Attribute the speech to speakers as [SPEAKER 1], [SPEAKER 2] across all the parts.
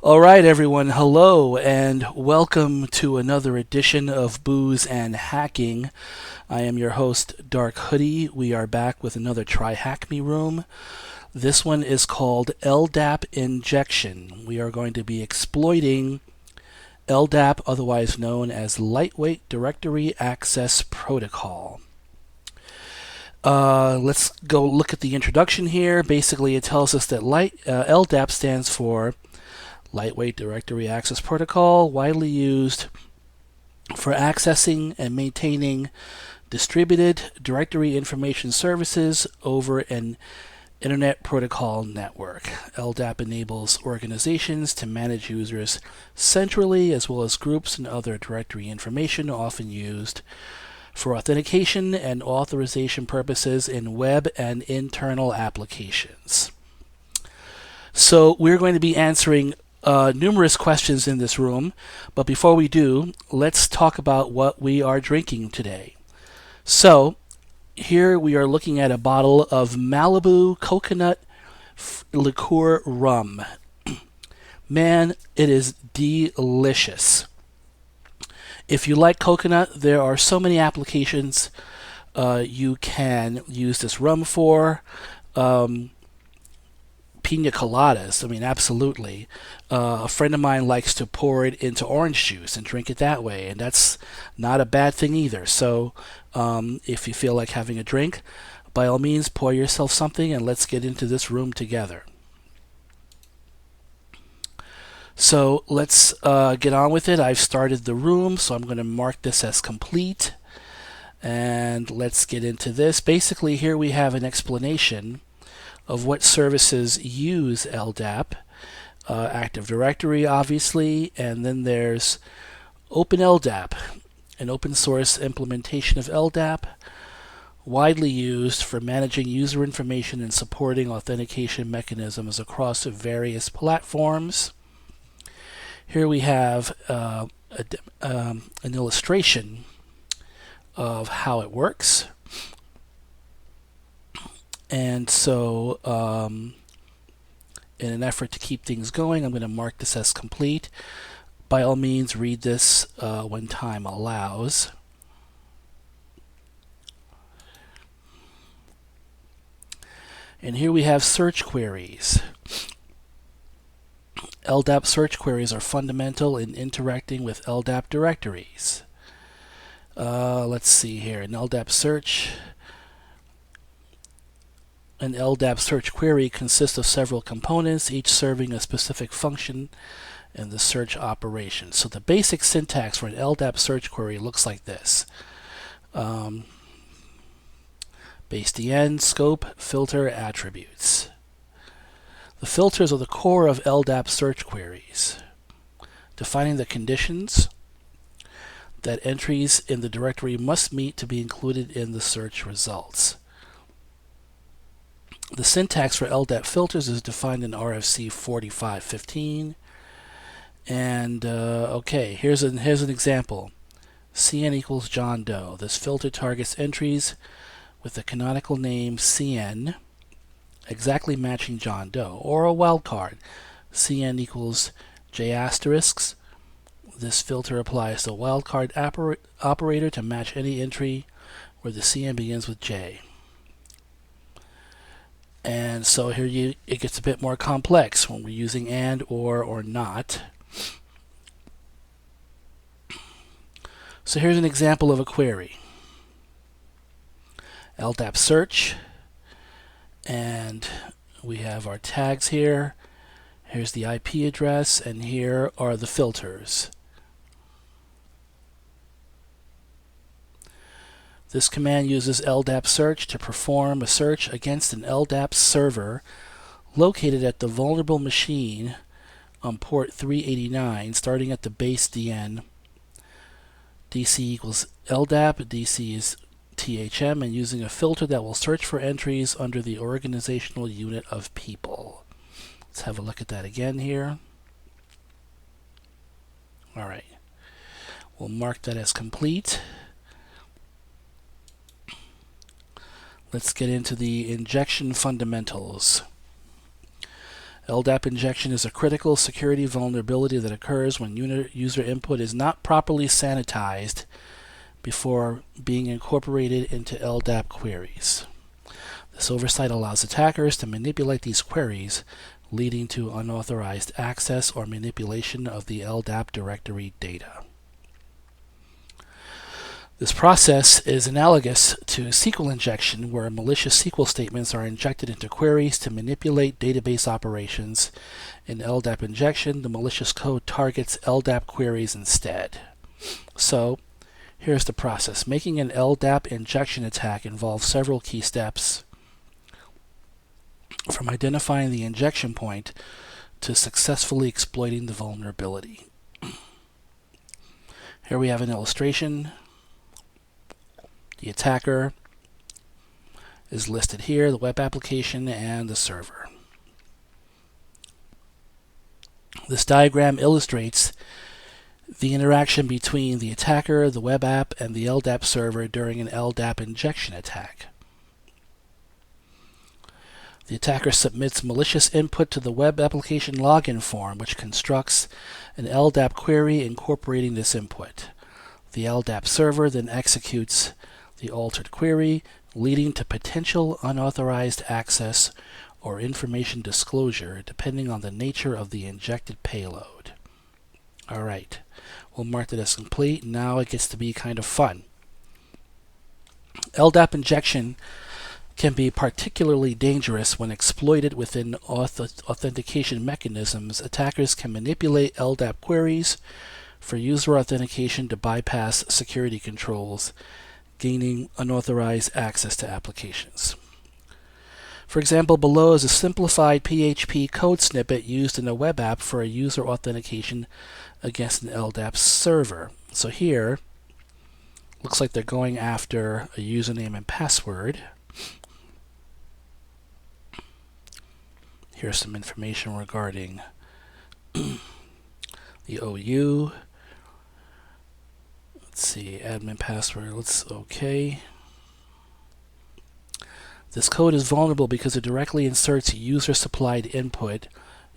[SPEAKER 1] All right, everyone. Hello, and welcome to another edition of Booze and Hacking. I am your host, Dark Hoodie. We are back with another TryHackme room. This one is called LDAP Injection. We are going to be exploiting LDAP, otherwise known as Lightweight Directory Access Protocol. Let's go look at the introduction here. Basically, it tells us that LDAP stands for Lightweight Directory Access Protocol, widely used for accessing and maintaining distributed directory information services over an Internet Protocol network. LDAP enables organizations to manage users centrally, as well as groups and other directory information often used for authentication and authorization purposes in web and internal applications. So we're going to be answering numerous questions in this room, but before we do, let's talk about what we are drinking today. So, here we are looking at a bottle of Malibu coconut liqueur rum. Man, it is delicious. If you like coconut, there are so many applications you can use this rum for. Pina coladas, I mean, absolutely. A friend of mine likes to pour it into orange juice and drink it that way, and that's not a bad thing either. So if you feel like having a drink, by all means, pour yourself something and let's get into this room together. So let's get on with it. I've started the room, so I'm going to mark this as complete. And let's get into this. Basically, here we have an explanation of what services use LDAP. Active Directory, obviously, and then there's OpenLDAP, an open source implementation of LDAP, widely used for managing user information and supporting authentication mechanisms across various platforms. Here we have an illustration of how it works. And so, in an effort to keep things going, I'm going to mark this as complete. By all means, read this when time allows. And here we have search queries. LDAP search queries are fundamental in interacting with LDAP directories. Let's see here. An LDAP search query consists of several components, each serving a specific function in the search operation. So the basic syntax for an LDAP search query looks like this. Base DN, scope, filter, attributes. The filters are the core of LDAP search queries, defining the conditions that entries in the directory must meet to be included in the search results. The syntax for LDAP filters is defined in RFC 4515. And okay, here's an example. CN equals John Doe. This filter targets entries with the canonical name CN exactly matching John Doe, or a wildcard. CN equals J asterisks. This filter applies the wildcard operator to match any entry where the CN begins with J. And so here it gets a bit more complex when we're using and, or not. So here's an example of a query. LDAP search, and we have our tags here. Here's the IP address, and here are the filters. This command uses LDAP search to perform a search against an LDAP server located at the vulnerable machine on port 389, starting at the base DN. DC equals LDAP, DC is THM, and using a filter that will search for entries under the organizational unit of people. Let's have a look at that again here. All right. We'll mark that as complete. Let's get into the injection fundamentals. LDAP injection is a critical security vulnerability that occurs when user input is not properly sanitized before being incorporated into LDAP queries. This oversight allows attackers to manipulate these queries, leading to unauthorized access or manipulation of the LDAP directory data. This process is analogous to SQL injection, where malicious SQL statements are injected into queries to manipulate database operations. In LDAP injection, the malicious code targets LDAP queries instead. So, here's the process. Making an LDAP injection attack involves several key steps, from identifying the injection point to successfully exploiting the vulnerability. Here we have an illustration. The attacker is listed here, the web application and the server. This diagram illustrates the interaction between the attacker, the web app, and the LDAP server during an LDAP injection attack. The attacker submits malicious input to the web application login form, which constructs an LDAP query incorporating this input. The LDAP server then executes the altered query, leading to potential unauthorized access or information disclosure, depending on the nature of the injected payload. Alright, we'll mark that as complete. Now it gets to be kind of fun. LDAP injection can be particularly dangerous when exploited within authentication mechanisms. Attackers can manipulate LDAP queries for user authentication to bypass security controls, gaining unauthorized access to applications. For example, below is a simplified PHP code snippet used in a web app for a user authentication against an LDAP server. So here, looks like they're going after a username and password. Here's some information regarding the OU. Let's see, admin password, okay. This code is vulnerable because it directly inserts user-supplied input,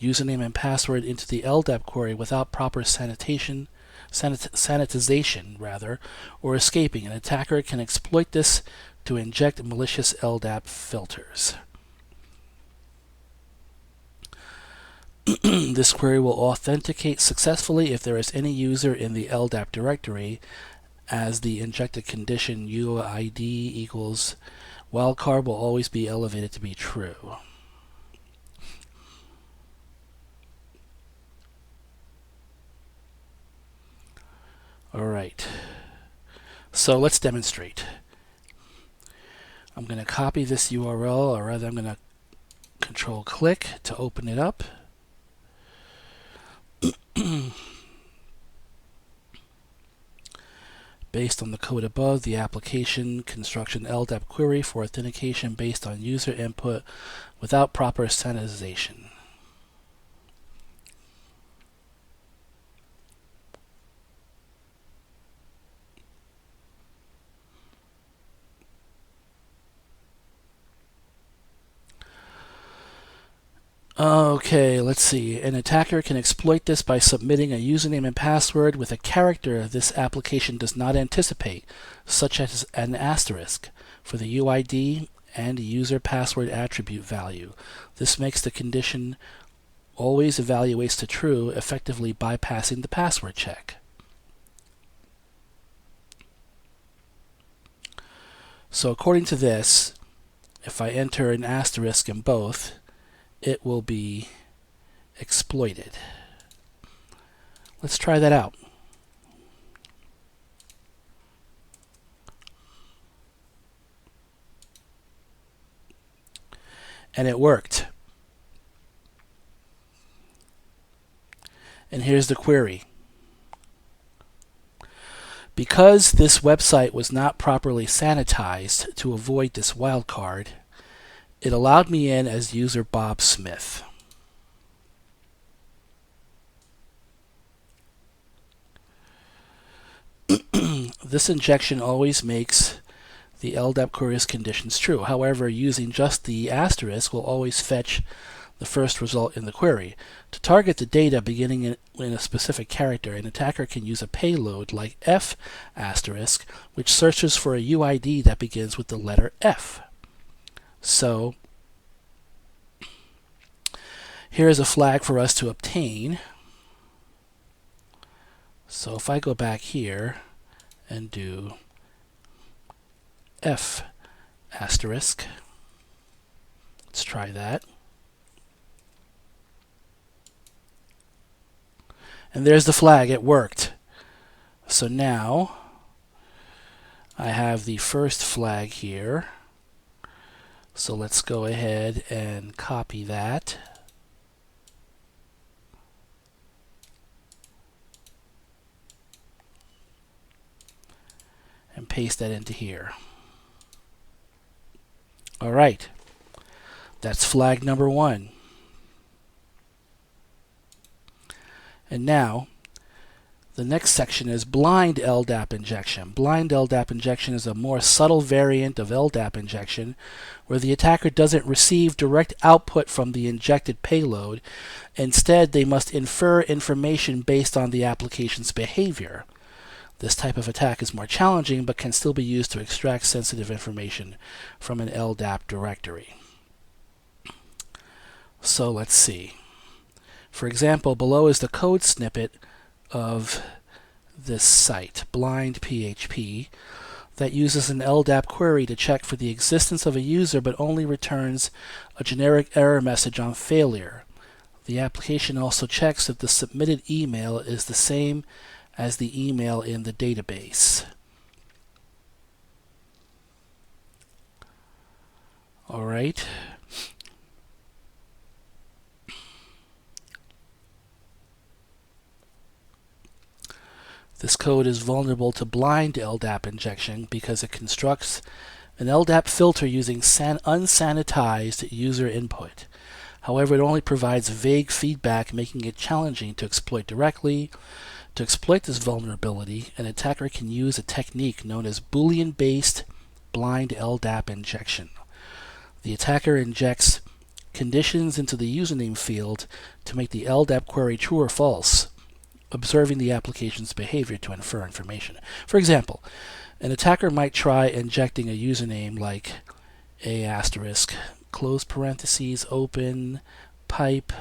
[SPEAKER 1] username and password, into the LDAP query without proper sanitization, or escaping. An attacker can exploit this to inject malicious LDAP filters. This query will authenticate successfully if there is any user in the LDAP directory, as the injected condition UID equals wildcard will always be elevated to be true. Alright, so let's demonstrate. I'm going to copy this URL, or rather I'm going to control click to open it up. Based on the code above, the application constructs an LDAP query for authentication based on user input without proper sanitization. Okay, let's see. An attacker can exploit this by submitting a username and password with a character this application does not anticipate, such as an asterisk, for the UID and user password attribute value. This makes the condition always evaluates to true, effectively bypassing the password check. So according to this, if I enter an asterisk in both, it will be exploited. Let's try that out. And it worked. And here's the query. Because this website was not properly sanitized to avoid this wildcard, it allowed me in as user Bob Smith. This injection always makes the LDAP query's conditions true. However, using just the asterisk will always fetch the first result in the query. To target the data beginning in a specific character, an attacker can use a payload like F***, which searches for a UID that begins with the letter F. So here is a flag for us to obtain. So if I go back here and do F***, let's try that. And there's the flag, it worked. So now I have the first flag here. So let's go ahead and copy that. And paste that into here. All right, that's flag number 1. And now, the next section is blind LDAP injection. Blind LDAP injection is a more subtle variant of LDAP injection where the attacker doesn't receive direct output from the injected payload. Instead, they must infer information based on the application's behavior. This type of attack is more challenging but can still be used to extract sensitive information from an LDAP directory. So let's see. For example, below is the code snippet of this site, blind PHP, that uses an LDAP query to check for the existence of a user but only returns a generic error message on failure. The application also checks if the submitted email is the same as the email in the database. All right. This code is vulnerable to blind LDAP injection because it constructs an LDAP filter using unsanitized user input. However, it only provides vague feedback, making it challenging to exploit directly. To exploit this vulnerability, an attacker can use a technique known as Boolean-based blind LDAP injection. The attacker injects conditions into the username field to make the LDAP query true or false, observing the application's behavior to infer information. For example, an attacker might try injecting a username like A*, close parentheses, open, pipe,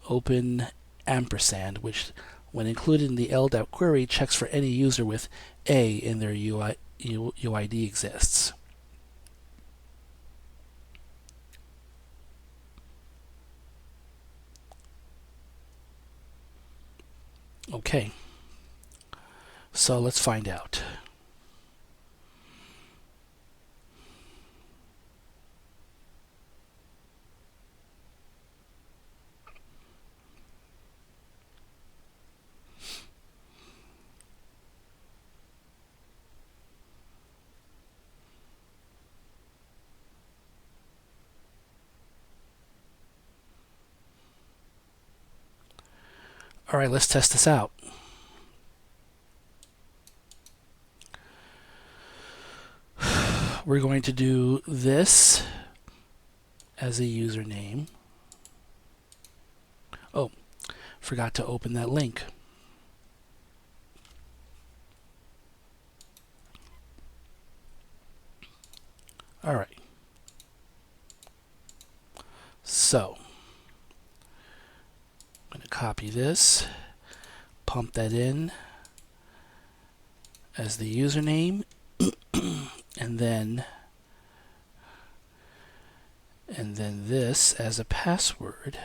[SPEAKER 1] open, ampersand, which when included in the LDAP query checks for any user with A in their UID exists. Okay, so let's find out. All right, let's test this out. We're going to do this as a username. Oh, forgot to open that link. All right. So, I'm going to copy this, pump that in as the username, and then this as a password.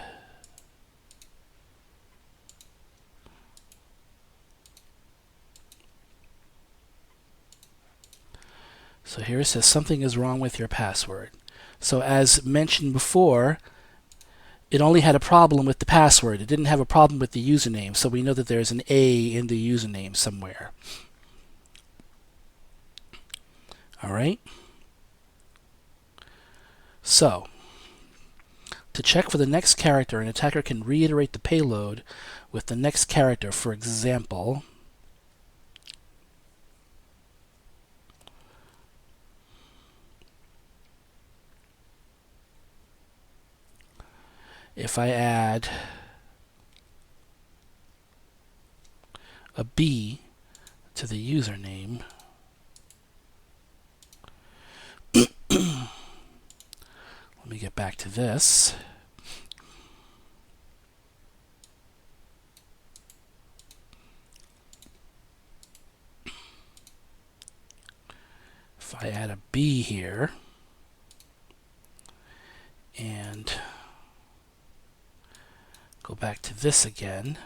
[SPEAKER 1] So here it says something is wrong with your password. So as mentioned before, it only had a problem with the password. It didn't have a problem with the username, so we know that there's an A in the username somewhere. All right. So, to check for the next character, an attacker can reiterate the payload with the next character. For example, if I add a B to the username, let me get back to this. If I add a B here and go back to this again,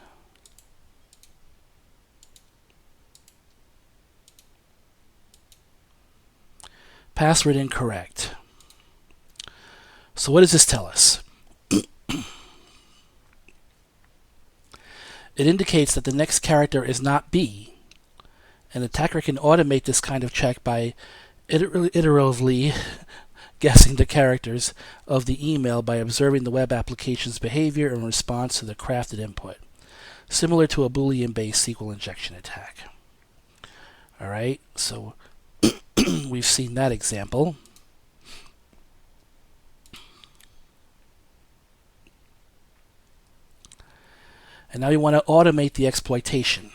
[SPEAKER 1] password incorrect. So what does this tell us? It indicates that the next character is not B. An attacker can automate this kind of check by iteratively guessing the characters of the email by observing the web application's behavior in response to the crafted input, similar to a Boolean-based SQL injection attack. All right, so we've seen that example. And now we want to automate the exploitation.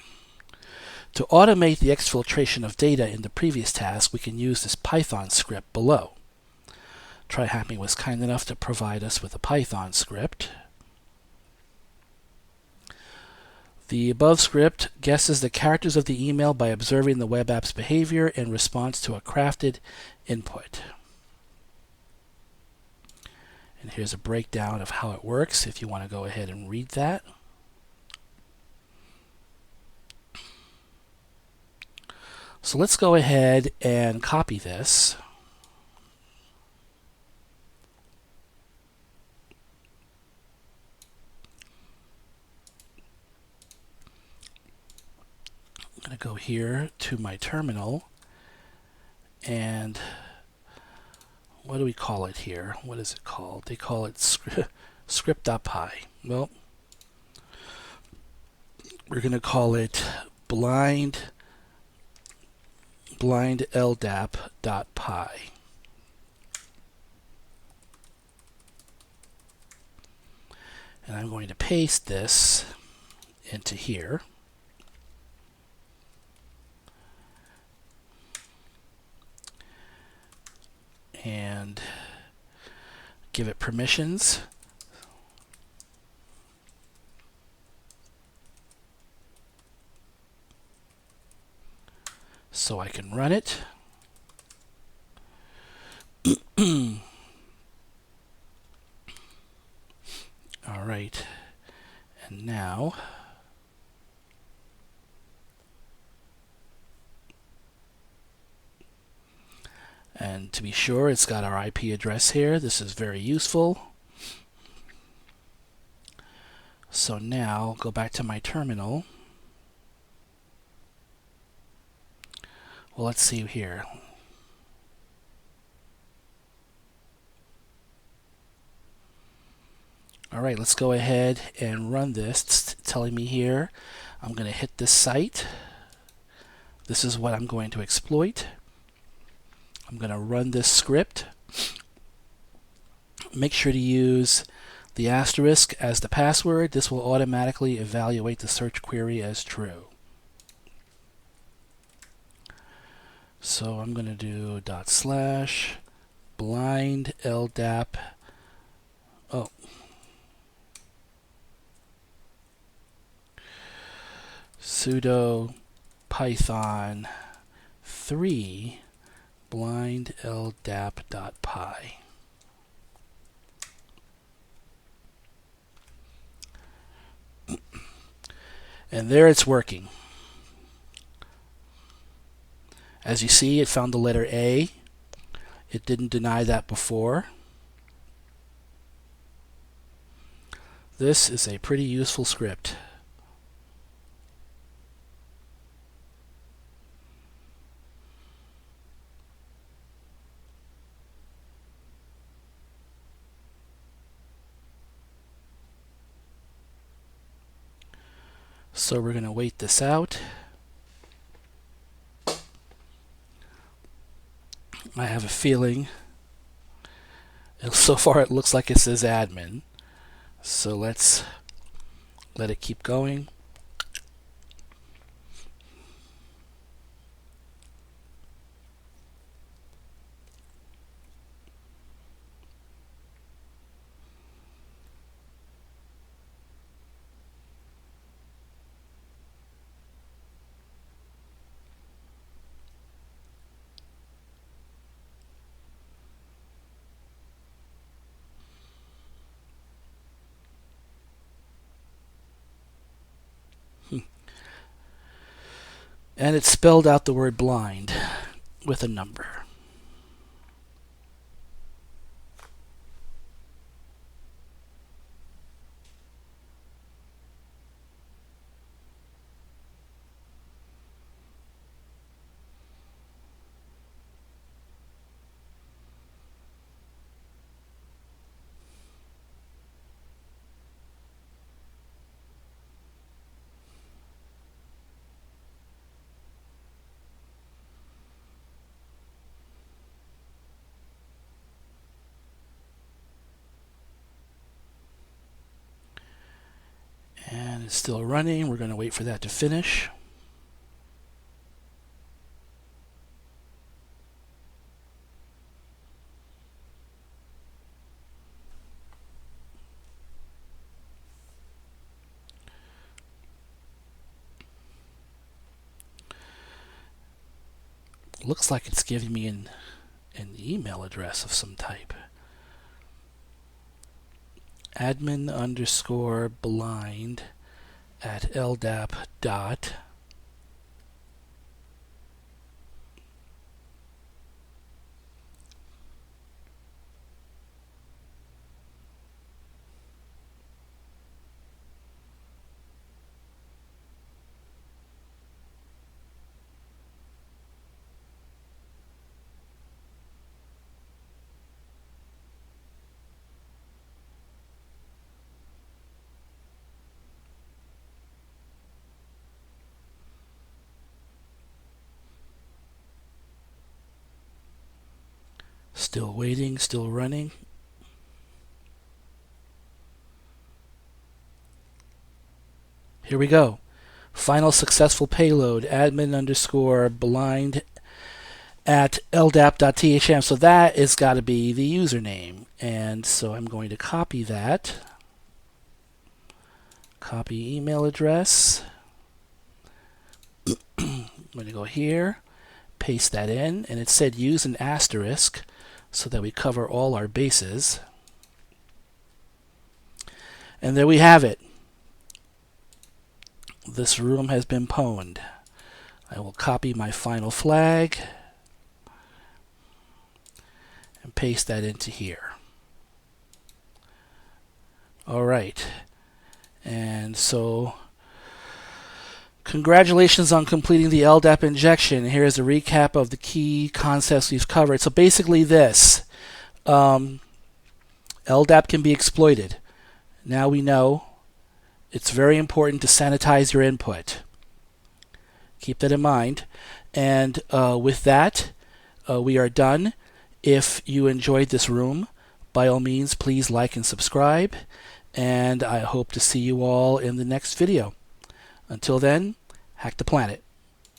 [SPEAKER 1] To automate the exfiltration of data in the previous task, we can use this Python script below. TryHackme was kind enough to provide us with a Python script. The above script guesses the characters of the email by observing the web app's behavior in response to a crafted input. And here's a breakdown of how it works if you want to go ahead and read that. So let's go ahead and copy this. I'm going to go here to my terminal, and what do we call it here? What is it called? They call it script.py. Well, we're going to call it blind LDAP.py. And I'm going to paste this into here. And give it permissions. So I can run it. All right. And now and to be sure, it's got our IP address here. This is very useful. So now go back to my terminal. Well, let's see here. All right, let's go ahead and run this. It's telling me here I'm going to hit this site. This is what I'm going to exploit. I'm going to run this script. Make sure to use the asterisk as the password. This will automatically evaluate the search query as true. So I'm going to do /blind LDAP. Oh. Sudo python 3 blind LDAP.py. And there it's working. As you see, it found the letter A. It didn't deny that before. This is a pretty useful script. So we're going to wait this out. I have a feeling, and so far it looks like it says admin. So let's let it keep going. And it spelled out the word blind with a number. And it's still running. We're going to wait for that to finish. Looks like it's giving me an email address of some type. admin_blind@ldap. Still waiting, still running. Here we go. Final successful payload, admin_blind@ldap.thm. So that is got to be the username. And so I'm going to copy that. Copy email address. I'm going to go here, paste that in, and it said use an asterisk so that we cover all our bases. And there we have it. This room has been pwned. I will copy my final flag and paste that into here. All right. And so congratulations on completing the LDAP injection. Here's a recap of the key concepts we've covered. So basically this, LDAP can be exploited. Now we know it's very important to sanitize your input. Keep that in mind. And with that, we are done. If you enjoyed this room, by all means, please like and subscribe. And I hope to see you all in the next video. Until then, hack the planet.